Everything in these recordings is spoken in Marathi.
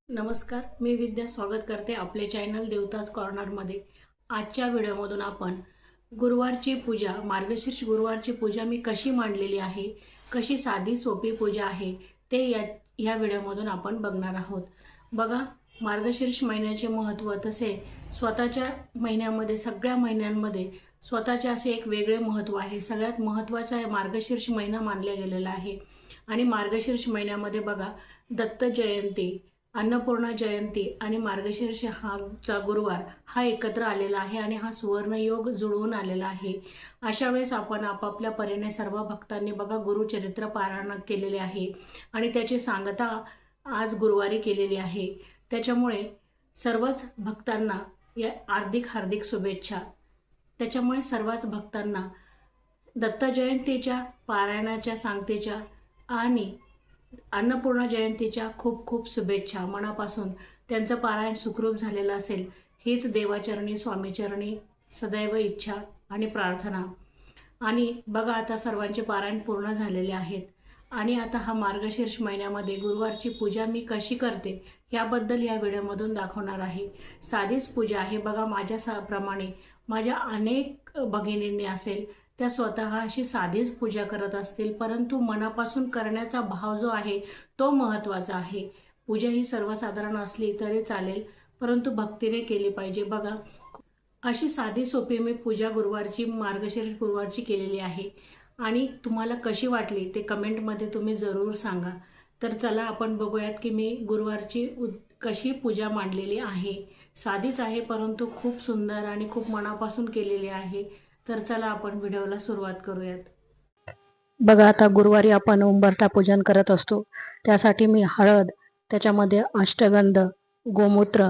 नमस्कार, मी विद्या स्वागत करते आपले चॅनल देवताज कॉर्नरमध्ये। आजच्या व्हिडिओमधून आपण गुरुवारची पूजा, मार्गशीर्ष गुरुवारची पूजा मी कशी मांडलेली आहे, कशी साधी सोपी पूजा आहे ते या व्हिडिओमधून आपण बघणार आहोत। बघा, मार्गशीर्ष महिन्याचे महत्त्व तसे स्वतःच्या महिन्यामध्ये, सगळ्या महिन्यांमध्ये स्वतःचे असे एक वेगळे महत्त्व आहे। सगळ्यात महत्त्वाचा मार्गशीर्ष महिना मानला गेलेला आहे। आणि मार्गशीर्ष महिन्यामध्ये बघा, दत्त जयंती, अन्नपूर्णा जयंती आणि मार्गशीर्ष चा गुरुवार हा एकत्र आलेला आहे आणि हा सुवर्ण योग जुळवून आलेला आहे। अशा वेळेस आपण आपापल्या परीने सर्व भक्तांनी बघा गुरुचरित्र पारायण केलेले आहे आणि त्याची सांगता आज गुरुवारी केलेली आहे। त्याच्यामुळे सर्वच भक्तांना या हार्दिक शुभेच्छा। त्याच्यामुळे सर्वच भक्तांना दत्त जयंतीच्या पारायणाच्या सांगतेच्या आणि अन्नपूर्णा जयंतीच्या खूप खूप शुभेच्छा मनापासून। त्यांचं पारायण सुखरूप झालेलं असेल हीच देवाचरणी स्वामीचरणी सदैव इच्छा आणि प्रार्थना। आणि बघा, आता सर्वांचे पारायण पूर्ण झालेले आहेत आणि आता हा मार्गशीर्ष महिन्यामध्ये गुरुवारची पूजा मी कशी करते याबद्दल या व्हिडिओमधून दाखवणार आहे। साधीच पूजा आहे बघा, माझ्याप्रमाणे माझ्या अनेक भगिनींनी असेल त्या स्वतः अशी साधीच पूजा करत असतील, परंतु मनापासून करण्याचा भाव जो आहे तो महत्त्वाचा आहे। पूजा ही सर्वसाधारण असली तरी चालेल, परंतु भक्तीने केली पाहिजे। बघा, अशी साधी सोपी मी पूजा गुरुवारची, मार्गशीर्ष गुरुवारची केलेली आहे आणि तुम्हाला कशी वाटली ते कमेंटमध्ये तुम्ही जरूर सांगा। तर चला आपण बघूयात की मी गुरुवारची कशी पूजा मांडलेली आहे। साधीच आहे परंतु खूप सुंदर आणि खूप मनापासून केलेली आहे। तर चला आपण व्हिडिओला सुरुवात करूयात। बघा, आता गुरुवारी आपण उंबरठा पूजन करत असतो, त्यासाठी मी हळद, त्याच्यामध्ये अष्टगंध, गोमूत्र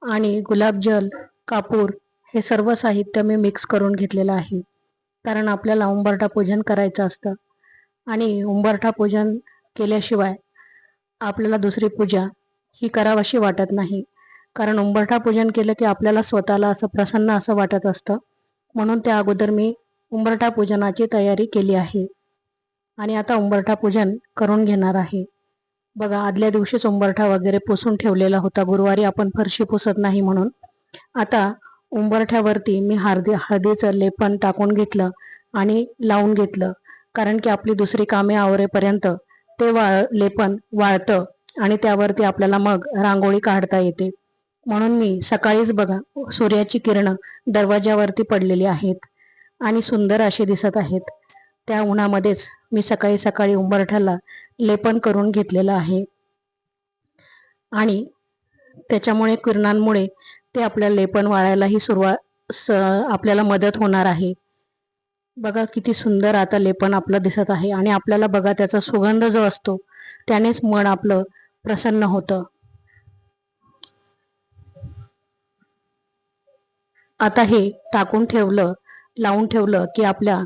आणि गुलाबजल, कापूर हे सर्व साहित्य मी मिक्स करून घेतलेलं आहे। कारण आपल्याला उंबरठा पूजन करायचं असतं आणि उंबरठा पूजन केल्याशिवाय आपल्याला दुसरी पूजा ही करावीशी वाटत नाही। कारण उंबरठा पूजन केलं की आपल्याला स्वतःला असं प्रसन्न असं वाटत असतं, म्हणून त्या अगोदर मी उंबरठा पूजनाची तयारी केली आहे आणि आता उंबरठा पूजन करून घेणार आहे। बघा, आदल्या दिवशीच उंबरठा वगैरे पुसून ठेवलेला होता, गुरुवारी आपण फरशी पुसत नाही म्हणून। आता उंबरठ्यावरती मी हळदीचं लेपन टाकून घेतलं आणि लावून घेतलं, कारण की आपली दुसरी कामे आवरेपर्यंत ते लेपन वाळतं आणि त्यावरती आपल्याला मग रांगोळी काढता येते। म्हणून मी सकाळीच बघा, सूर्याची किरणं दरवाजावरती पडलेली आहेत आणि सुंदर असे दिसत आहेत। त्या उन्हामध्येच मी सकाळी सकाळी उंबरठ्याला लेपन करून घेतलेलं आहे आणि त्याच्यामुळे किरणांमुळे ते आपल्या लेपन वाळायलाही आपल्याला मदत होणार आहे। बघा किती सुंदर आता लेपन आपलं दिसत आहे आणि आपल्याला बघा त्याचा सुगंध जो असतो त्यानेच मन आपलं प्रसन्न होतं। आता हे टाकून ठेवलं, लावून ठेवलं की आपल्या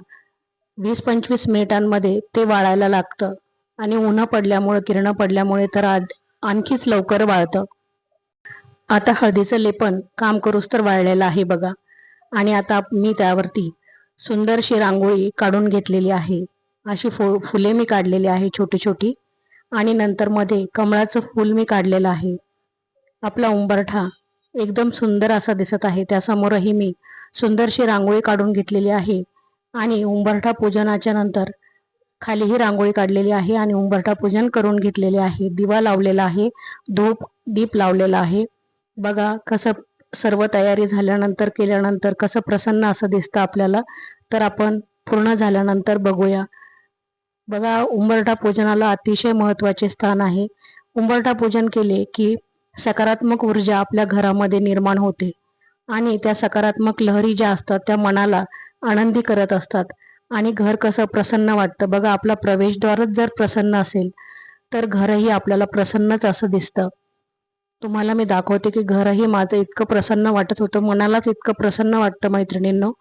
20-25 मिनिटांमध्ये ते वाळायला लागतं आणि ऊन पडल्यामुळे, किरण पडल्यामुळे तर आणखीच लवकर वाळतं। आता हळदीचं लेपन काम करूच तर वाळलेलं आहे बघा। आणि आता मी त्यावरती सुंदरशी रांगोळी काढून घेतलेली आहे। अशी फुले मी काढलेली आहे छोटी छोटी आणि नंतर मध्ये कमळाचं फूल मी काढलेलं आहे। आपला उंबरठा एकदम सुंदर असा दिसत आहे, त्यासमोरही मी सुंदरशी रांगोळी काढून घेतलेली आहे आणि उंबरठा पूजनाच्या नंतर खालीही रांगोळी काढलेली आहे आणि उंबरठा पूजन करून घेतलेले आहे। दिवा लावलेला आहे, दीप लावलेला आहे। बघा कसं सर्व तयारी झाल्यानंतर, केल्यानंतर कसं प्रसन्न असं दिसतं आपल्याला। तर आपण पूर्ण झाल्यानंतर बघूया। बघा, उंबरठा पूजनाला अतिशय महत्त्वाचे स्थान आहे। उंबरठा पूजन केले की सकारात्मक ऊर्जा आपल्या घरामध्ये निर्माण होते आणि त्या सकारात्मक लहरी ज्या असतात त्या मनाला आनंदी करत असतात आणि घर कसं प्रसन्न वाटतं। बघा, आपला प्रवेशद्वारच जर प्रसन्न असेल तर घरही आपल्याला प्रसन्नच असं दिसतं। तुम्हाला मी दाखवते की घरही माझं इतकं प्रसन्न वाटत होतं, मनालाच इतकं प्रसन्न वाटतं मैत्रिणींनो।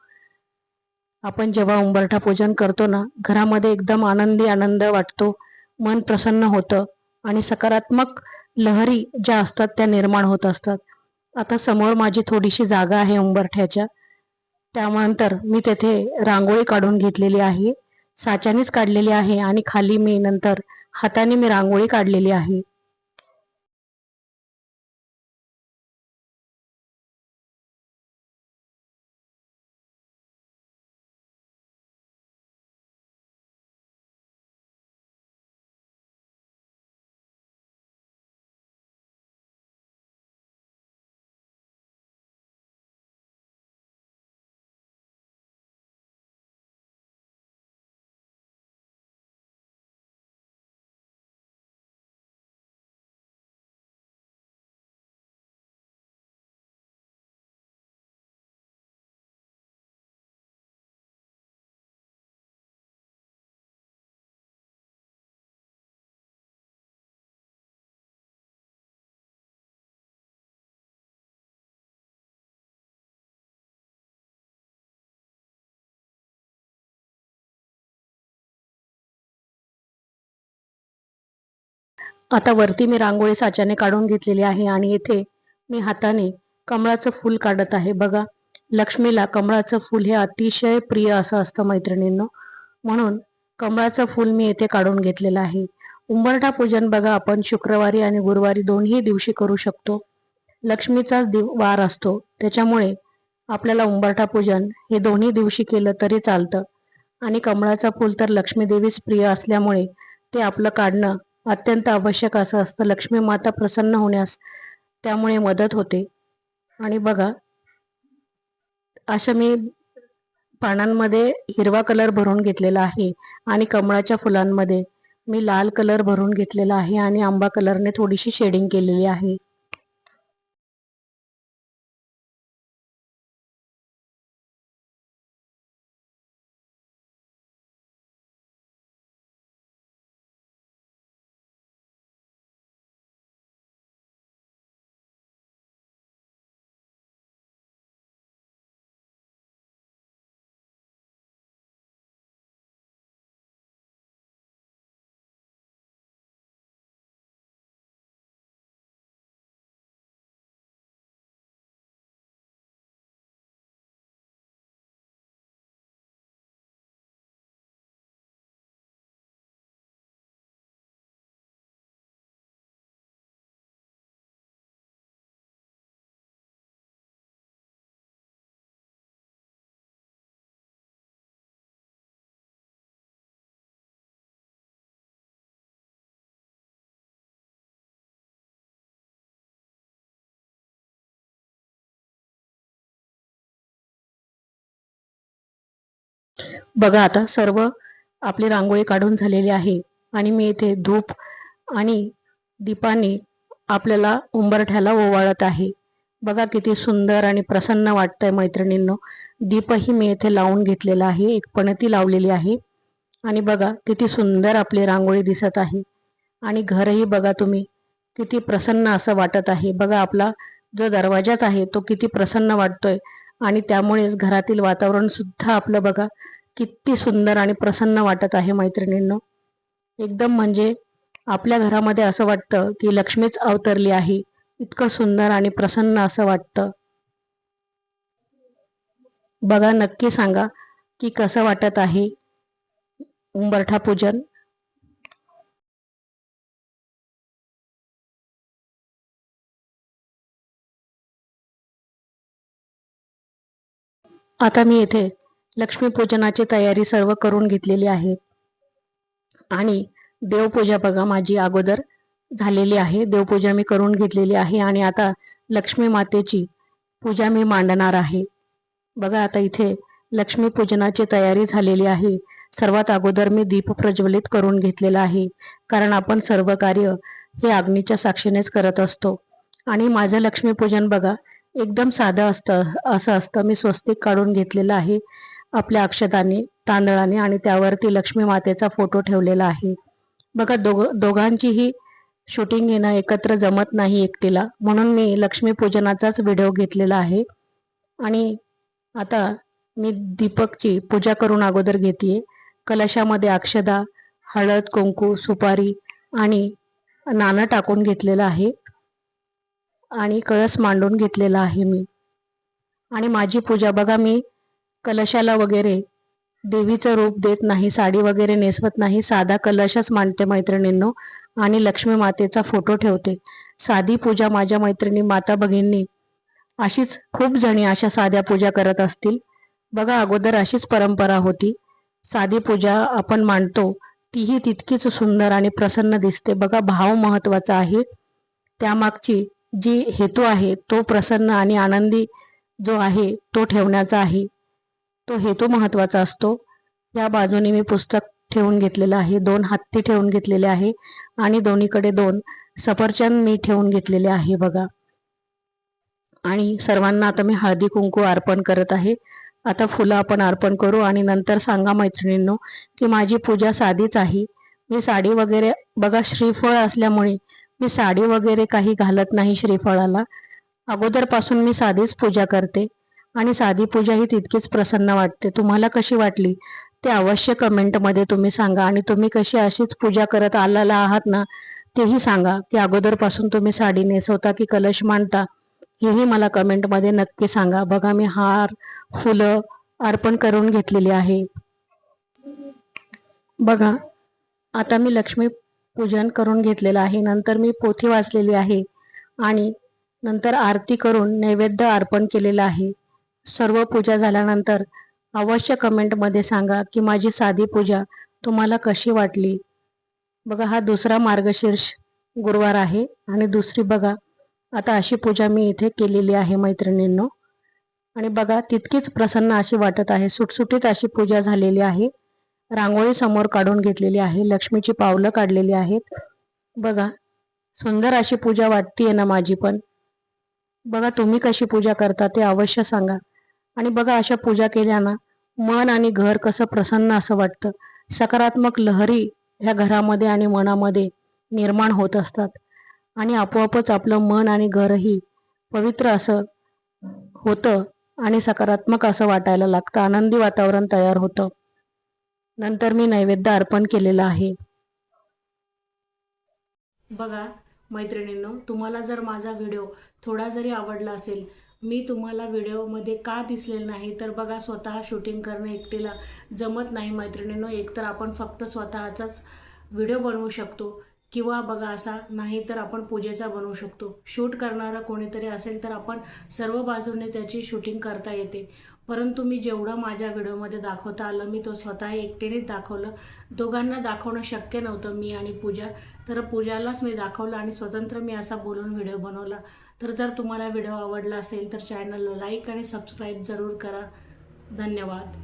आपण जेव्हा उंबरठा पूजन करतो ना, घरामध्ये एकदम आनंद वाटतो, मन प्रसन्न होतं आणि सकारात्मक लहरी ज्या असतात त्या निर्माण होत असतात। आता समोर माझी थोडीशी जागा आहे उंबरठ्याच्या, त्यानंतर मी तेथे रांगोळी काढून घेतलेली आहे, साच्यानेच काढलेली आहे आणि खाली मी नंतर हाताने मी रांगोळी काढलेली आहे। आता वरती मी रांगोळी साच्याने काढून घेतलेली आहे आणि इथे मी हाताने कमळाचं फूल काढत आहे. बघा, लक्ष्मीला कमळाचं फूल हे अतिशय प्रिय असं असतं मैत्रिणींनो, म्हणून कमळाचं फूल मी इथे काढून घेतलेलं आहे. उंबरठा पूजन बघा आपण शुक्रवारी आणि गुरुवारी दोन्ही दिवशी करू शकतो. लक्ष्मीचाच वार असतो, त्याच्यामुळे आपल्याला उंबरठा पूजन हे दोन्ही दिवशी केलं तरी चालतं. आणि कमळाचं फूल तर लक्ष्मी देवीस प्रिय असल्यामुळे ते आपलं काढणं अत्यंत आवश्यक असं असतं. लक्ष्मी माता प्रसन्न होण्यास त्यामुळे मदत होते. आणि बघा, अशा मी पानांमध्ये हिरवा कलर भरून घेतलेला आहे आणि कमळाच्या फुलांमध्ये मी लाल कलर भरून घेतलेला आहे आणि आंबा कलरने थोडीशी शेडिंग केलेली आहे. बघा, आता सर्व आपली रांगोळी काढून झालेली आहे आणि मी इथे धूप आणि दीपाने आपल्याला उंबरठ्याला ओवाळत आहे. बघा किती सुंदर आणि प्रसन्न वाटतंय मैत्रिणींनो. दीपही मी इथे लावून घेतलेला आहे, एक पणती लावलेली आहे आणि बघा किती सुंदर आपली रांगोळी दिसत आहे. आणि घरही बघा तुम्ही किती प्रसन्न असं वाटत आहे. बघा, आपला जो दरवाजाच आहे तो किती प्रसन्न वाटतोय आणि त्यामुळेच घरातील वातावरण सुद्धा आपलं बघा किती सुंदर आणि प्रसन्न वाटत आहे मैत्रिणींनो. एकदम म्हणजे आपल्या घरामध्ये असं वाटतं की लक्ष्मीच अवतरली आहे, इतकं सुंदर आणि प्रसन्न असं वाटतं. बघा, नक्की सांगा की कसं वाटत आहे उंबरठा पूजन. आता मी इथे लक्ष्मीपूजनाची तयारी सर्व करून घेतलेली आहे आणि देवपूजा बघा माझी अगोदर झालेली आहे. देवपूजा मी करून घेतलेली आहे आणि आता लक्ष्मी मातेची पूजा मी मांडणार आहे. बघा, आता इथे लक्ष्मी पूजनाची तयारी झालेली आहे. सर्वात अगोदर मी दीप प्रज्वलित करून घेतलेला आहे, कारण आपण सर्व कार्य हे अग्नीच्या साक्षीनेच करत असतो. आणि माझं लक्ष्मीपूजन बघा एकदम साधं असं असतं. मी स्वस्तिक काढून घेतलेलं आहे आपल्या अक्षताने, तांदळाने आणि त्यावरती लक्ष्मी मातेचा फोटो ठेवलेला आहे. बघा, दोघांचीही शूटिंग घेणं एकत्र जमत नाही एकटीला, म्हणून मी लक्ष्मीपूजनाचाच व्हिडिओ घेतलेला आहे. आणि आता मी दीपकची पूजा करून अगोदर घेते. कलशामध्ये अक्षदा, हळद, कुंकू, सुपारी आणि नाणं टाकून घेतलेलं आहे आणि कळस मांडून घेतलेला आहे मी. आणि माझी पूजा बघा, मी कलशाला वगैरे देवीचं रूप देत नाही, साडी वगैरे नेसवत नाही, साधा कलशच मांडते मैत्रिणींनो आणि लक्ष्मी मातेचा फोटो ठेवते. साधी पूजा माझ्या मैत्रिणी माता भगिनी अशीच खूप जणी अशा साध्या पूजा करत असतील. बघा, अगोदर अशीच परंपरा होती. साधी पूजा आपण मांडतो तीही तितकीच सुंदर आणि प्रसन्न दिसते. बघा, भाव महत्वाचा आहे, त्यामागची जी हेतू आहे तो प्रसन्न आणि आनंदी जो आहे तो ठेवण्याचा आहे, तो हेतू महत्वाचा असतो. या बाजूने मी पुस्तक ठेवून घेतलेलं आहे, 2 हत्ती ठेवून घेतलेले आहे आणि दोन्हीकडे 2 सफरचंद मी ठेवून घेतलेले आहे बघा. आणि सर्वांना आता मी हळदी कुंकू अर्पण करत आहे. आता फुलं आपण अर्पण करू आणि नंतर सांगा मैत्रिणींनो की माझी पूजा साधीच आहे. मी साडी वगैरे बघा, श्रीफळ असल्यामुळे मी साडी वगैरे काही घालत नाही श्रीफळाला. अगोदरपासून मी साधीच पूजा करते आणि साधी पूजा ही तितकीच प्रसन्न वाटते. तुम्हाला कशी वाटली ते अवश्य कमेंटमध्ये तुम्ही सांगा. आणि तुम्ही कशी अशीच पूजा करत आलेला आहात ना, तेही सांगा की अगोदरपासून तुम्ही साडी नेसवता की कलश मांडता, हेही मला कमेंटमध्ये नक्की सांगा. बघा मी हार फुलं अर्पण करून घेतलेली आहे. बघा आता मी लक्ष्मी पूजन करून घेतलेलं आहे. नंतर मी पोथी वाचलेली आहे आणि नंतर आरती करून नैवेद्य अर्पण केलेलं आहे. सर्व पूजा झाल्यानंतर अवश्य कमेंटमध्ये सांगा की माझी साधी पूजा तुम्हाला कशी वाटली. बघा हा दुसरा मार्गशीर्ष गुरुवार आहे आणि दुसरी बघा आता अशी पूजा मी इथे केलेली आहे मैत्रिणींनो. आणि बघा तितकीच प्रसन्न अशी वाटत आहे. सुटसुटीत अशी पूजा झालेली आहे. रांगोळी समोर काढून घेतलेली आहे. लक्ष्मीची पावलं काढलेली आहेत. बघा सुंदर अशी पूजा वाटतीये ना माझी पण. बघा तुम्ही कशी पूजा करता ते अवश्य सांगा. आणि बघा अशा पूजा केल्यानं मन आणि घर कसं प्रसन्न असं वाटतं. सकारात्मक लहरी ह्या घरामध्ये आणि मनामध्ये निर्माण होत असतात आणि आपोआपच आपलं मन आणि घरही पवित्र असं होतं आणि सकारात्मक असं वाटायला लागतं. आनंदी वातावरण तयार होतं. नंतर मी नैवेद्य अर्पण केलेलं आहे. बघा मैत्रिणींनो, तुम्हाला जर माझा व्हिडिओ थोडा जरी आवडला असेल, मी तुम्हाला व्हिडिओमध्ये का दिसलेलं नाही तर बघा स्वतः शूटिंग करणं एकटीला जमत नाही मैत्रिणींनो. एकतर आपण फक्त स्वतःचाच व्हिडिओ बनवू शकतो किंवा बघा असा नाही तर आपण पूजेचा बनवू शकतो. शूट करणारा कोणीतरी असेल तर आपण सर्व बाजूने त्याची शूटिंग करता येते. परंतु मी जेवढं माझ्या व्हिडिओमध्ये दाखवता आलं मी तो स्वतः एकटीनेच दाखवलं. दोघांना दाखवणं शक्य नव्हतं, मी आणि पूजा. तर पूजालाच मी दाखवलं आणि स्वतंत्र मी असा बोलून व्हिडिओ बनवला. तर जर तुम्हाला व्हिडिओ आवडला असेल तर चॅनलला लाईक आणि सबस्क्राईब जरूर करा. धन्यवाद.